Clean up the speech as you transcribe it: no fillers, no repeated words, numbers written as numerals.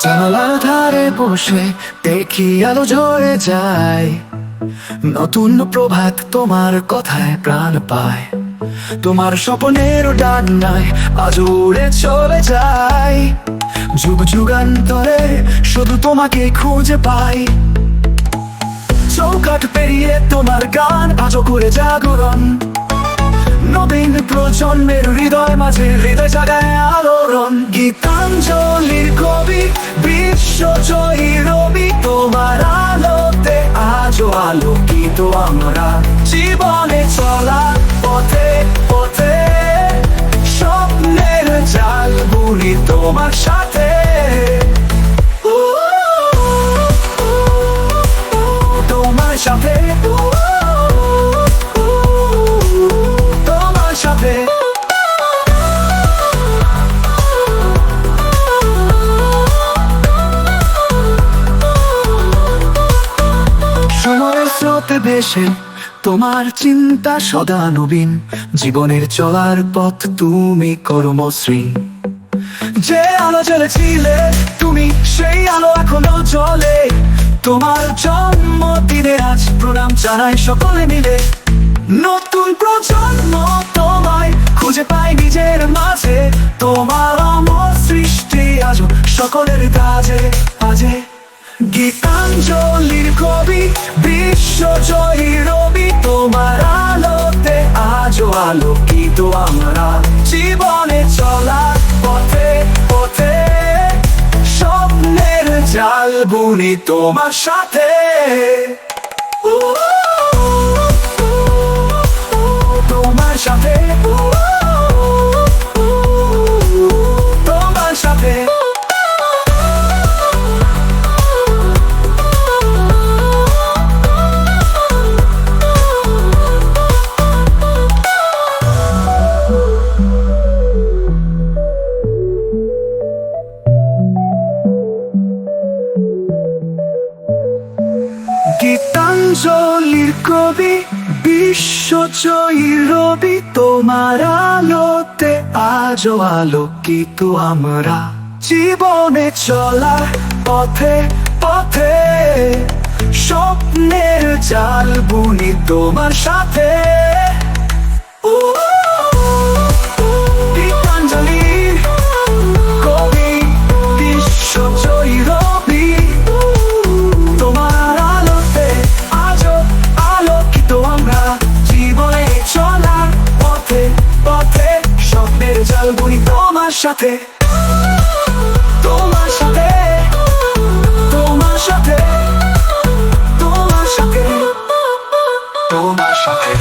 জানালার ধারে বসে দেখি আলো জ্বলে যায়, নতুন প্রভাত তোমার কথায় প্রাণ পায়। তোমার স্বপ্নের ডান্নায় আজ উড়ে চলে যায়, যুগ যুগান্তরে শুধু তোমাকে খুঁজে পাই। চৌকাঠ পেরিয়ে তোমার গান আজও করে জাগরণ, নবীন প্রজন্মের হৃদয় মাঝে হৃদয় জাগায় আলোড়ন। গীতাঞ্জলির কবি, বিশ্বজয়ী রবি, তোমার আলোতে আজও আলোকিত আমরা। জীবনে চলা পথে পথে স্বপ্নের জাল বুনি তোমার সাথে। তোমার সাথে, তোমার সাথে। সময়ের স্রোতে ভেসে তোমার চিন্তা সদা নবীন, জীবনের চলার পথ তুমি করো মসৃণ। যে আলো জ্বলেছিলে তুমি, সেই আলো এখনো জ্বলে। তোমার জন্মদিনে আজ প্রণাম জানাই সকলে মিলে। নতুন প্রজন্ম তোমায় খুঁজে পাই নিজের মাঝে, তোমার অমর সৃষ্টি আজ সকলের কাজে আজে। গীতাঞ্জলির কবি, বিশ্বজয়ী রবি, তোমার আলোতে আজও আলোকিত আমরা। জীবনে চলা পথে পথে স্বপ্নের জাল বুনি তোমার সাথে। তোমার সাথে, তোমার সাথে। গীতাঞ্জলির কবি, বিশ্বজয়ী রবি, তোমার আলোতে আজও আলোকিত আমরা। জীবনে চলা পথে পথে স্বপ্নের জাল বুনি তোমার সাথে। গীতাঞ্জলির কবি, বিশ্বজয়ী রবি, তোমার আলোতে আজও আলোকিত আমরা। জীবনে চলা পথে পথে স্বপ্নের জাল বুনি তোমার সাথে। তোমার সাথে, তোমার সাথে, তোমার সাথে, তোমার সাথে।